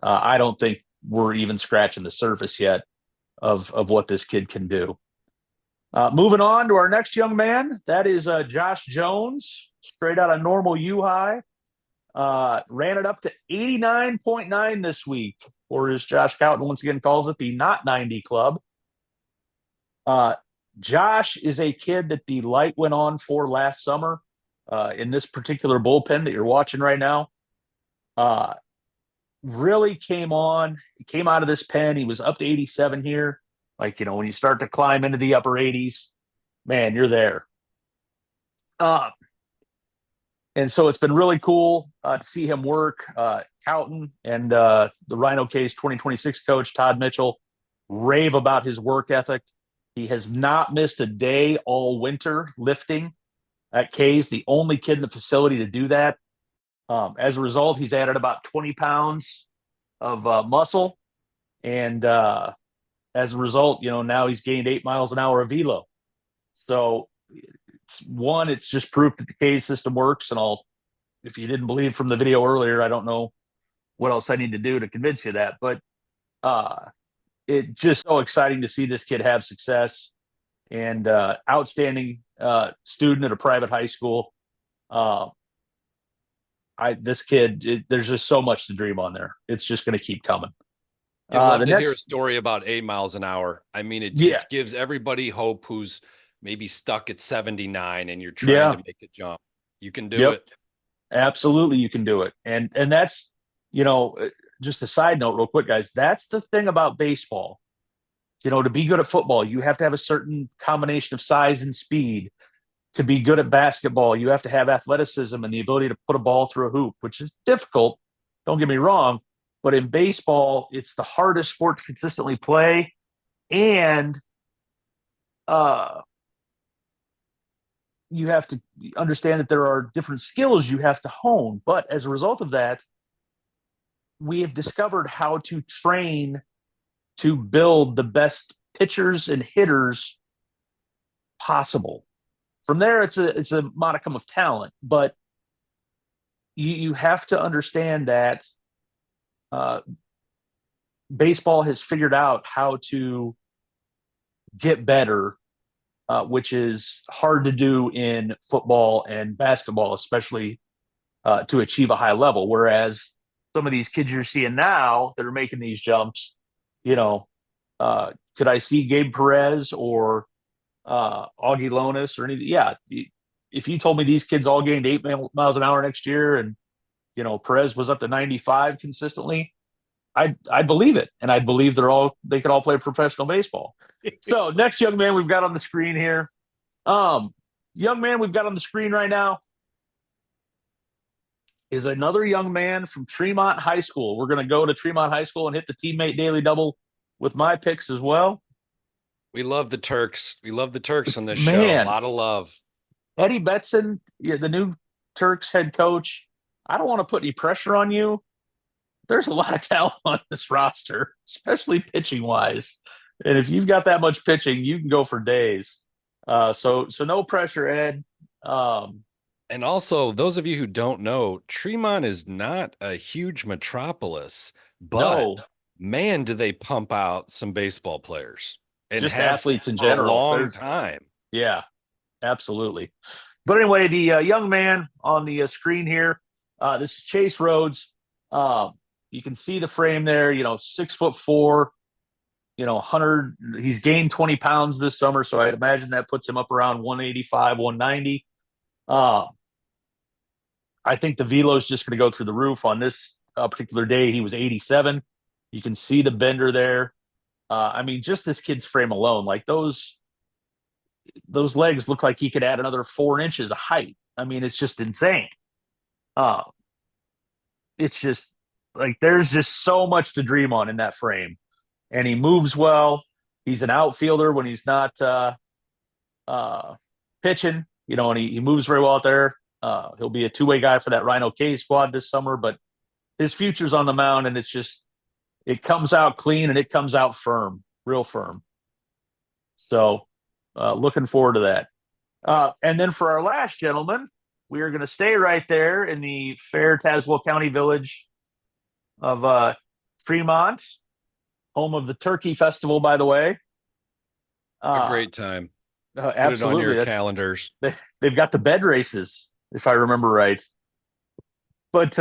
I don't think we're even scratching the surface yet of what this kid can do. Moving on to our next young man, that is Josh Jones, straight out of Normal U High. Ran it up to 89.9 this week, or as Josh Cowton once again calls it, the Not 90 Club. Josh is a kid that the light went on for last summer in this particular bullpen that you're watching right now. Really came on. He came out of this pen. He was up to 87 here. Like, when you start to climb into the upper 80s, man, you're there. And so it's been really cool to see him work. Cowton and the Rhino Case 2026 coach, Todd Mitchell, rave about his work ethic. He has not missed a day all winter lifting at K's, the only kid in the facility to do that. As a result, he's added about 20 pounds of muscle. And as a result, now he's gained 8 miles an hour of velo. So it's just proof that the K system works. And if you didn't believe from the video earlier, I don't know what else I need to do to convince you of that. But it's just so exciting to see this kid have success and outstanding student at a private high school. This kid, there's just so much to dream on there. It's just going to keep coming. You'd love to hear a story about 8 miles an hour. I mean, it gives everybody hope who's maybe stuck at 79 and you're trying to make a jump. You can do it. Absolutely, you can do it. And that's, just a side note real quick, guys, that's the thing about baseball. To be good at football, you have to have a certain combination of size and speed. To be good at basketball, you have to have athleticism and the ability to put a ball through a hoop, which is difficult. Don't get me wrong. But in baseball, it's the hardest sport to consistently play. And you have to understand that there are different skills you have to hone. But as a result of that, we have discovered how to train to build the best pitchers and hitters possible. From there, it's a modicum of talent, but you have to understand that baseball has figured out how to get better, which is hard to do in football and basketball, especially to achieve a high level. Whereas some of these kids you're seeing now that are making these jumps, could I see Gabe Perez or Augie Lonis or anything? Yeah. If you told me these kids all gained 8 miles an hour next year and, Perez was up to 95 consistently, I'd believe it. And I'd believe they could all play professional baseball. So next young man we've got on the screen here. Young man we've got on the screen right now is another young man from Tremont High School. We're going to go to Tremont High School and hit the teammate daily double with my picks as well. We love the Turks. We love the Turks on this show. A lot of love. Eddie Betson, the new Turks head coach. I don't want to put any pressure on you, there's a lot of talent on this roster, especially pitching wise. And if you've got that much pitching, you can go for days. So no pressure, Ed. Um, And also, those of you who don't know, Tremont is not a huge metropolis, but no, man, do they pump out some baseball players and just have athletes in for a general. long There's time. yeah, absolutely. But anyway, the young man on the screen here, this is Chase Rhodes. Um, you can see the frame there. 6'4". 100. He's gained 20 pounds this summer, so I'd imagine that puts him up around 185, 190. Uh, I think the velo is just going to go through the roof on this particular day. He was 87. You can see the bender there. I mean, just this kid's frame alone, like those legs look like he could add another 4 inches of height. I mean, it's just insane. Uh, it's just like there's just so much to dream on in that frame, and he moves well. He's an outfielder when he's not uh, pitching, and he moves very well out there. He'll be a two-way guy for that Rhino K squad this summer, but his future's on the mound, and it comes out clean and it comes out firm, real firm. So, looking forward to that. And then for our last gentleman, we are going to stay right there in the fair Tazewell County village of Fremont, home of the Turkey Festival, by the way. A great time. Put Absolutely. it on your That's calendars. they've got the bed races, if I remember right. But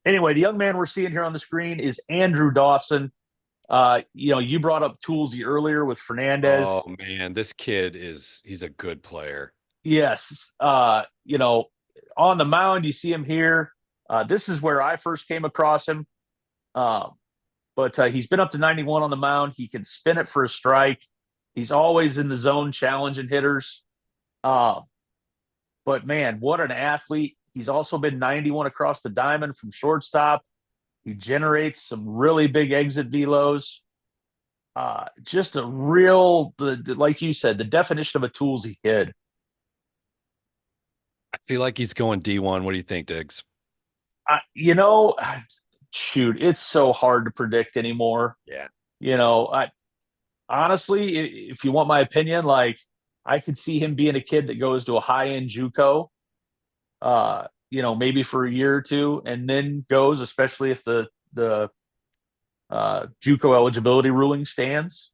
anyway, the young man we're seeing here on the screen is Andrew Dawson. You brought up Toolsy earlier with Fernandez. Oh man, this kid he's a good player. Yes. On the mound, you see him here. This is where I first came across him. But he's been up to 91 on the mound. He can spin it for a strike. He's always in the zone challenging hitters. But man, what an athlete. He's also been 91 across the diamond from shortstop. He generates some really big exit velos. Just a real, like you said, the definition of a toolsy kid. I feel like he's going D1. What do you think, Diggs? You know, shoot, it's so hard to predict anymore. Yeah. I honestly, if you want my opinion, like I could see him being a kid that goes to a high-end JUCO, maybe for a year or two, and then goes, especially if the JUCO eligibility ruling stands.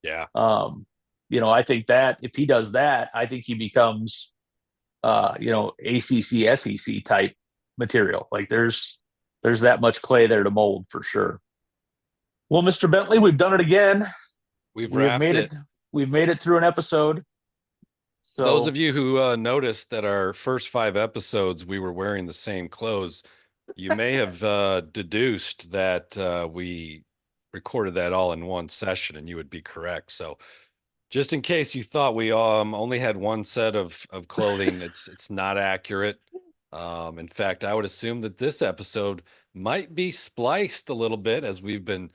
Yeah. I think that if he does that, I think he becomes, ACC, SEC type material. Like there's that much clay there to mold for sure. Well, Mr. Bentley, we've done it again. We've We have wrapped made it. We've made it through an episode. So Those of you who noticed that our first 5 episodes we were wearing the same clothes, you may have deduced that we recorded that all in one session, and you would be correct. So, just in case you thought we only had one set of clothing, it's not accurate. In fact, I would assume that this episode might be spliced a little bit as we've been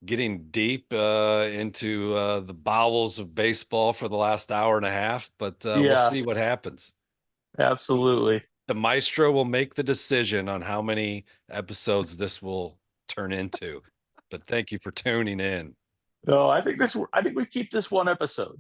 getting deep into the bowels of baseball for the last hour and a half, but we'll yeah, see what happens. absolutely. The maestro will make the decision on how many episodes this will turn into. But thank you for tuning in. No, I think we keep this one episode.